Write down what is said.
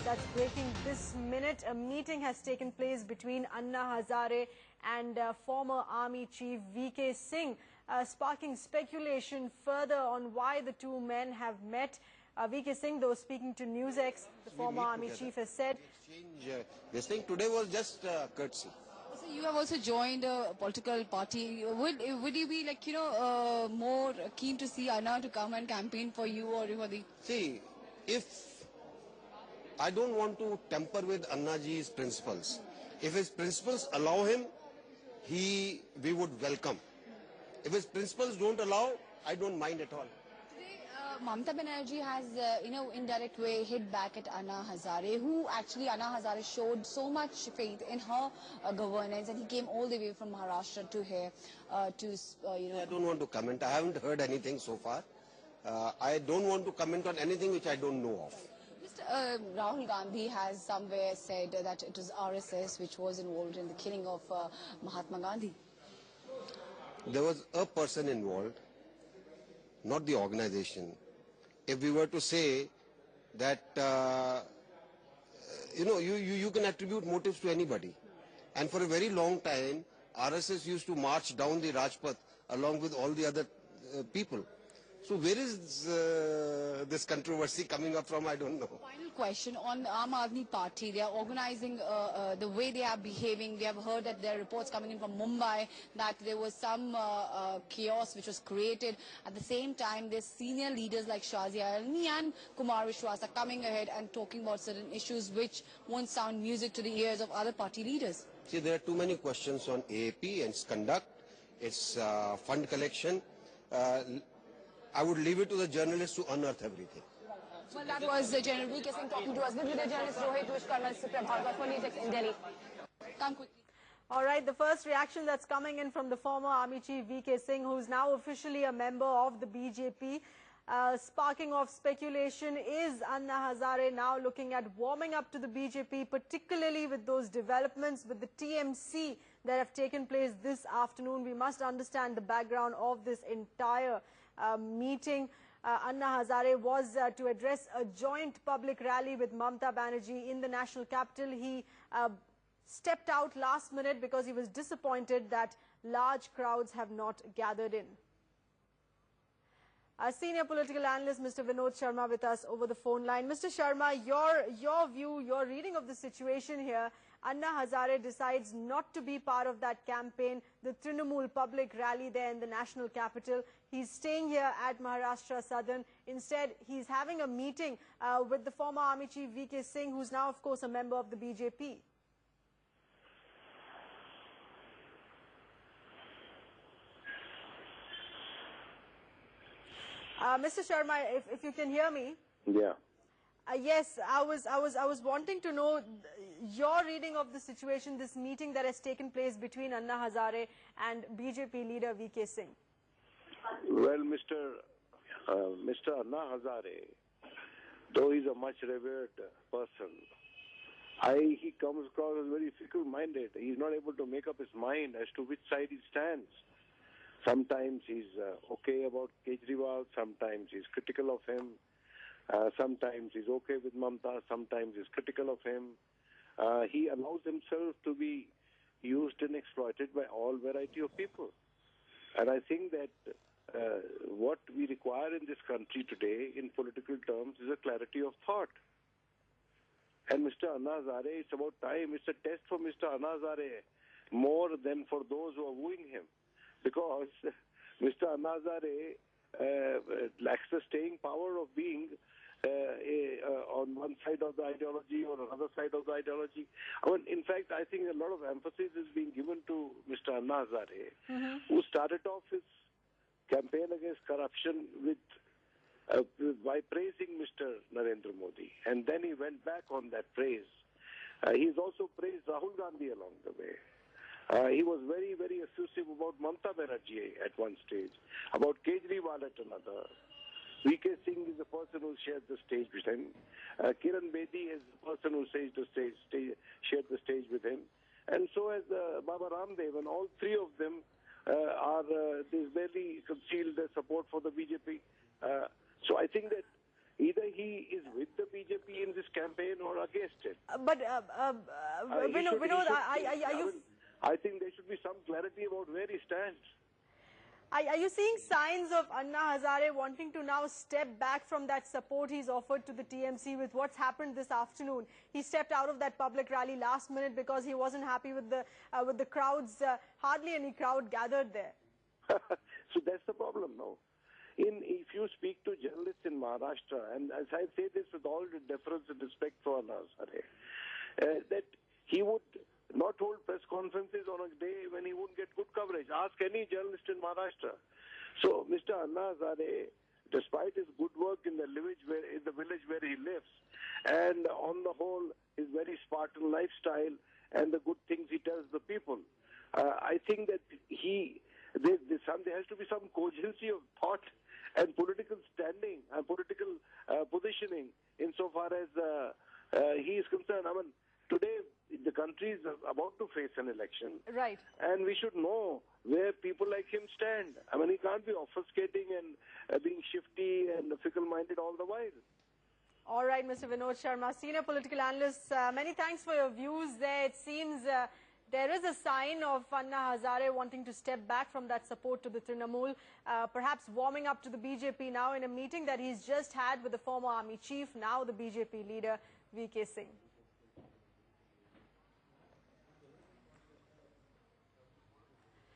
that's breaking this minute. A meeting has taken place between Anna Hazare and former Army Chief VK Singh, sparking speculation further on why the two men have met. VK Singh, though speaking to NewsX, the former Army Chief has said... This thing today was just courtesy. So you have also joined a political party. Would you be like, more keen to see Anna to come and campaign for you or for the... See, if I don't want to tamper with Annaji's principles. If his principles allow him, we would welcome. If his principles don't allow, I don't mind at all. Today, Mamata Banerjee has, indirect way hit back at Anna Hazare, who actually Anna Hazare showed so much faith in her governance, and he came all the way from Maharashtra to here to, I don't want to comment. I haven't heard anything so far. I don't want to comment on anything which I don't know of. Mr. Rahul Gandhi has somewhere said that it was RSS which was involved in the killing of Mahatma Gandhi. There was a person involved, not the organization. If we were to say that, you can attribute motives to anybody. And for a very long time, RSS used to march down the Rajpath along with all the other people. So where is this controversy coming up from? I don't know. Final question on Aam Aadmi Party. They are organizing the way they are behaving. We have heard that there are reports coming in from Mumbai that there was some chaos which was created. At the same time, there's senior leaders like Shazia Almi and Kumar Vishwas are coming ahead and talking about certain issues which won't sound music to the ears of other party leaders. See, there are too many questions on AAP and its conduct, its fund collection. I would leave it to the journalists to unearth everything. Well, that was General VK Singh talking to us. With the journalist Rohit Vishkarma, Suprabhat for NewsX in Delhi. Come quickly. All right, the first reaction that's coming in from the former Army Chief VK Singh, who's now officially a member of the BJP, sparking off speculation. Is Anna Hazare now looking at warming up to the BJP, particularly with those developments with the TMC that have taken place this afternoon? We must understand the background of this entire meeting. Anna Hazare was to address a joint public rally with Mamata Banerjee in the national capital. He stepped out last minute because he was disappointed that large crowds have not gathered in. Our senior political analyst, Mr. Vinod Sharma, with us over the phone line. Mr. Sharma, your view, your reading of the situation here. Anna Hazare decides not to be part of that campaign, the Trinamool public rally there in the national capital. He's staying here at Maharashtra Southern. Instead, he's having a meeting with the former Army Chief VK Singh, who's now, of course, a member of the BJP. Mr. Sharma, if you can hear me. Yeah. Yes, I was wanting to know your reading of the situation, this meeting that has taken place between Anna Hazare and BJP leader VK Singh. Well, Mr. Anna Hazare, though he's a much revered person, he comes across as very fickle-minded. He's not able to make up his mind as to which side he stands. Sometimes he's okay about Kejriwal, sometimes he's critical of him. Sometimes he's okay with Mamata, sometimes he's critical of him. He allows himself to be used and exploited by all variety of people. And I think that what we require in this country today in political terms is a clarity of thought. And Mr. Anna Hazare, it's about time. It's a test for Mr. Anna Hazare more than for those who are wooing him. Because Mr. Anna Hazare lacks the staying power of being on one side of the ideology or another side of the ideology. In fact, I think a lot of emphasis is being given to Mr. Anna Hazare, who started off his campaign against corruption by praising Mr. Narendra Modi. And then he went back on that praise. He's also praised Rahul Gandhi along the way. He was very, very effusive about Mamata Banerjee at one stage, about Kejriwal at another. VK Singh is the person who shared the stage with him. Kiran Bedi is the person who shared the stage with him. And so has Baba Ramdev, and all three of them they barely concealed their support for the BJP. So I think that Either he is with the BJP in this campaign or against it. Vinod, I think there should be some clarity about where he stands. Are you seeing signs of Anna Hazare wanting to now step back from that support he's offered to the TMC with what's happened this afternoon? He stepped out of that public rally last minute because he wasn't happy with the crowds. Hardly any crowd gathered there. So that's the problem now. If you speak to journalists in Maharashtra, and as I say this with all the deference and respect for Anna Hazare, that he would not hold press conferences on a day when he wouldn't get good coverage. Ask any journalist in Maharashtra. So Mr. Anna Hazare, despite his good work in the village where he lives, and on the whole his very Spartan lifestyle and the good things he tells the people, I think that there has to be some cogency of thought and political standing and political positioning insofar as he is concerned. I mean, today the country is about to face an election. Right. And we should know where people like him stand. I mean, he can't be obfuscating and being shifty and fickle-minded all the while. All right, Mr. Vinod Sharma, senior political analyst, many thanks for your views there. It seems there is a sign of Anna Hazare wanting to step back from that support to the Trinamool, perhaps warming up to the BJP now in a meeting that he's just had with the former army chief, now the BJP leader, VK Singh.